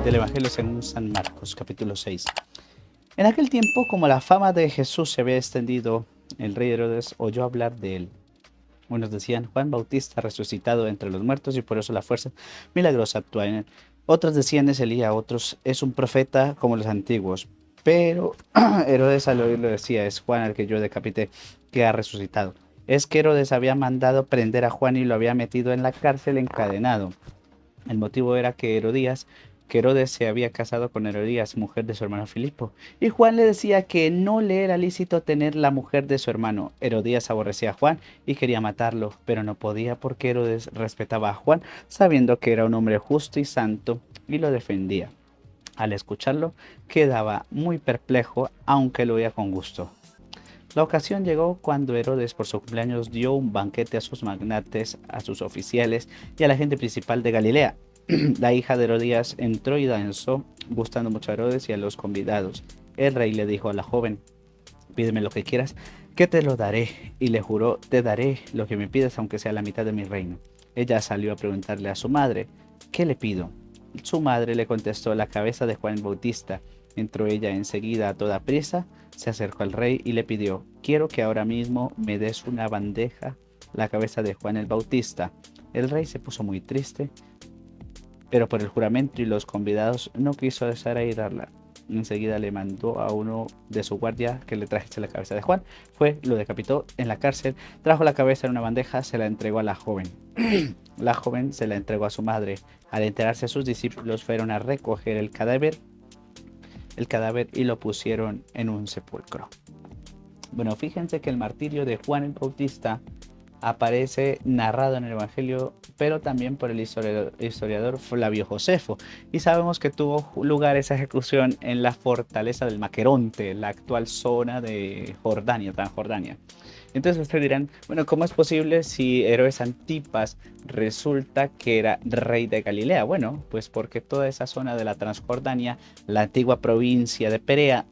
Del Evangelio según San Marcos, capítulo 6. En aquel tiempo, como la fama de Jesús se había extendido, el rey Herodes oyó hablar de él. Unos decían, Juan Bautista resucitado entre los muertos y por eso la fuerza milagrosa actúa en él. Otros decían, es Elías, otros, es un profeta como los antiguos. Pero Herodes al oírlo decía, es Juan al que yo decapité, que ha resucitado. Es que Herodes había mandado prender a Juan y lo había metido en la cárcel encadenado. El motivo era que Herodes se había casado con Herodías, mujer de su hermano Filipo, y Juan le decía que no le era lícito tener la mujer de su hermano. Herodías aborrecía a Juan y quería matarlo, pero no podía porque Herodes respetaba a Juan, sabiendo que era un hombre justo y santo, y lo defendía. Al escucharlo, quedaba muy perplejo, aunque lo oía con gusto. La ocasión llegó cuando Herodes por su cumpleaños dio un banquete a sus magnates, a sus oficiales y a la gente principal de Galilea. La hija de Herodías entró y danzó, gustando mucho a Herodes y a los convidados. El rey le dijo a la joven, pídeme lo que quieras, que te lo daré. Y le juró, te daré lo que me pidas, aunque sea la mitad de mi reino. Ella salió a preguntarle a su madre, ¿qué le pido? Su madre le contestó, la cabeza de Juan el Bautista. Entró ella enseguida a toda prisa, se acercó al rey y le pidió, quiero que ahora mismo me des una bandeja la cabeza de Juan el Bautista. El rey se puso muy triste, pero por el juramento y los convidados no quiso desairarla. Enseguida le mandó a uno de su guardia que le trajese la cabeza de Juan. Fue, lo decapitó en la cárcel, trajo la cabeza en una bandeja, se la entregó a la joven. La joven se la entregó a su madre. Al enterarse sus discípulos fueron a recoger el cadáver y lo pusieron en un sepulcro. Bueno, fíjense que el martirio de Juan el Bautista aparece narrado en el Evangelio, pero también por el historiador Flavio Josefo. Y sabemos que tuvo lugar esa ejecución en la fortaleza del Maqueronte, la actual zona de Jordania, Transjordania. Entonces ustedes dirán, bueno, ¿cómo es posible si Herodes Antipas resulta que era rey de Galilea? Bueno, pues porque toda esa zona de la Transjordania, la antigua provincia de Perea,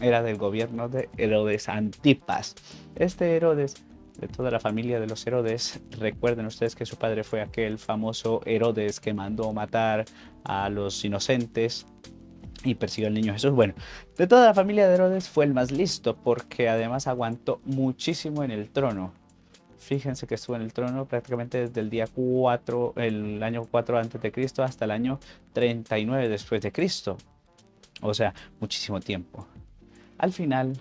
era del gobierno de Herodes Antipas. Este Herodes, de toda la familia de los Herodes, recuerden ustedes que su padre fue aquel famoso Herodes que mandó matar a los inocentes y persiguió al niño Jesús. Bueno, de toda la familia de Herodes fue el más listo porque además aguantó muchísimo en el trono. Fíjense que estuvo en el trono prácticamente desde el día 4, el año 4 antes de Cristo hasta el año 39 después de Cristo. O sea, muchísimo tiempo. Al final,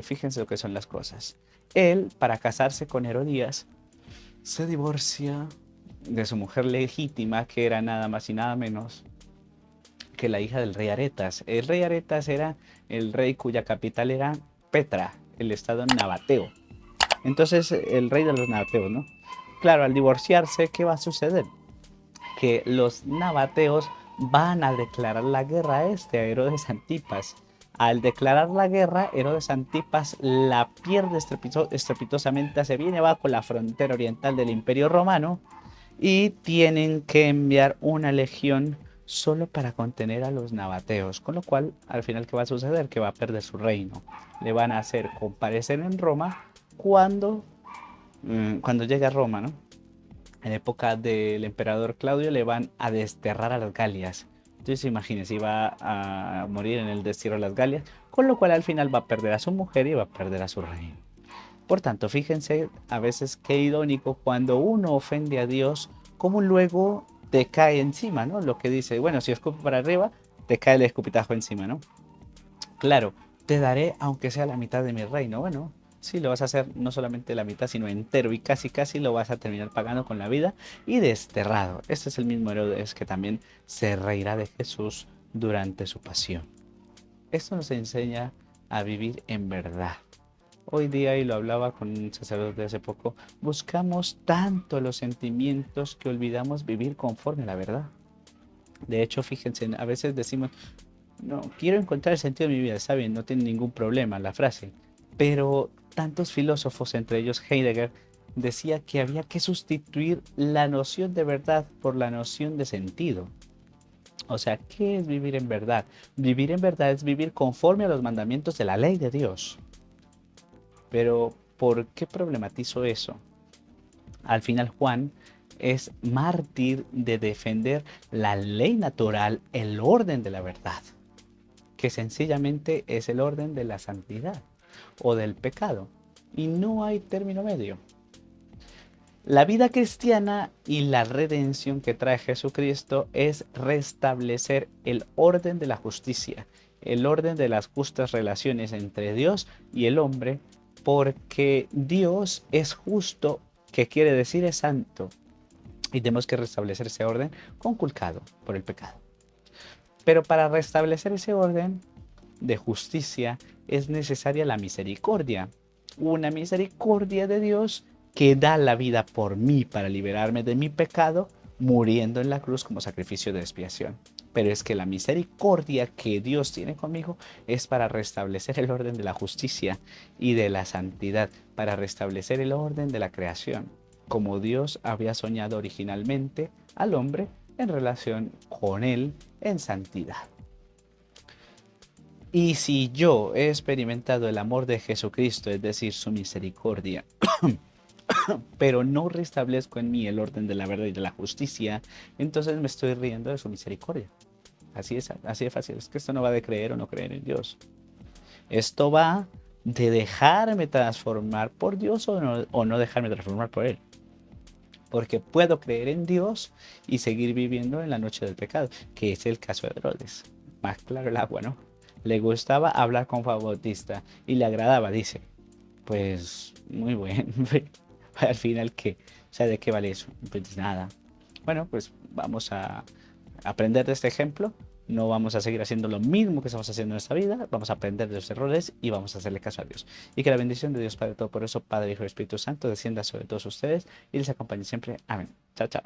fíjense lo que son las cosas. Él, para casarse con Herodías, se divorcia de su mujer legítima, que era nada más y nada menos que la hija del rey Aretas. El rey Aretas era el rey cuya capital era Petra, el estado nabateo. Entonces, el rey de los nabateos, ¿no? Claro, al divorciarse, ¿qué va a suceder? Que los nabateos van a declarar la guerra a Herodes Antipas. Al declarar la guerra, Herodes Antipas la pierde estrepitosamente, se viene bajo la frontera oriental del Imperio Romano y tienen que enviar una legión solo para contener a los nabateos, con lo cual al final ¿qué va a suceder? Que va a perder su reino. Le van a hacer comparecer en Roma cuando, cuando llegue a Roma, ¿no? En época del emperador Claudio le van a desterrar a las Galias. Entonces imagínense, iba a morir en el destierro de las Galias, con lo cual al final va a perder a su mujer y va a perder a su reino. Por tanto, fíjense a veces qué irónico cuando uno ofende a Dios, cómo luego te cae encima, ¿no? Lo que dice, bueno, si escupo para arriba, te cae el escupitajo encima, ¿no? Claro, te daré aunque sea la mitad de mi reino. Bueno, sí, lo vas a hacer no solamente la mitad, sino entero y casi casi lo vas a terminar pagando con la vida y desterrado. Este es el mismo Herodes que también se reirá de Jesús durante su pasión. Esto nos enseña a vivir en verdad. Hoy día, y lo hablaba con un sacerdote hace poco, buscamos tanto los sentimientos que olvidamos vivir conforme a la verdad. De hecho, fíjense, a veces decimos, no, quiero encontrar el sentido de mi vida, está bien, no tiene ningún problema la frase, pero tantos filósofos, entre ellos Heidegger, decía que había que sustituir la noción de verdad por la noción de sentido. O sea, ¿qué es vivir en verdad? Vivir en verdad es vivir conforme a los mandamientos de la ley de Dios. Pero, ¿por qué problematizo eso? Al final Juan es mártir de defender la ley natural, el orden de la verdad, que sencillamente es el orden de la santidad o del pecado. Y no hay término medio. La vida cristiana y la redención que trae Jesucristo es restablecer el orden de la justicia, el orden de las justas relaciones entre Dios y el hombre, porque Dios es justo, que quiere decir es santo, y tenemos que restablecer ese orden conculcado por el pecado. Pero para restablecer ese orden de justicia es necesaria la misericordia, una misericordia de Dios que da la vida por mí para liberarme de mi pecado, muriendo en la cruz como sacrificio de expiación. Pero es que la misericordia que Dios tiene conmigo es para restablecer el orden de la justicia y de la santidad, para restablecer el orden de la creación, como Dios había soñado originalmente al hombre en relación con él en santidad. Y si yo he experimentado el amor de Jesucristo, es decir, su misericordia, pero no restablezco en mí el orden de la verdad y de la justicia, entonces me estoy riendo de su misericordia. Así de fácil. Es que esto no va de creer o no creer en Dios. Esto va de dejarme transformar por Dios o no dejarme transformar por Él. Porque puedo creer en Dios y seguir viviendo en la noche del pecado, que es el caso de Herodes. Más claro el agua, ¿no? Le gustaba hablar con Juan Bautista y le agradaba, dice. Pues muy bueno. Al final, ¿qué? O sea, ¿de qué vale eso? Pues nada. Bueno, pues vamos a aprender de este ejemplo. No vamos a seguir haciendo lo mismo que estamos haciendo en esta vida. Vamos a aprender de los errores y vamos a hacerle caso a Dios. Y que la bendición de Dios Padre Todopoderoso, Padre, Hijo y Espíritu Santo descienda sobre todos ustedes y les acompañe siempre. Amén. Chao, chao.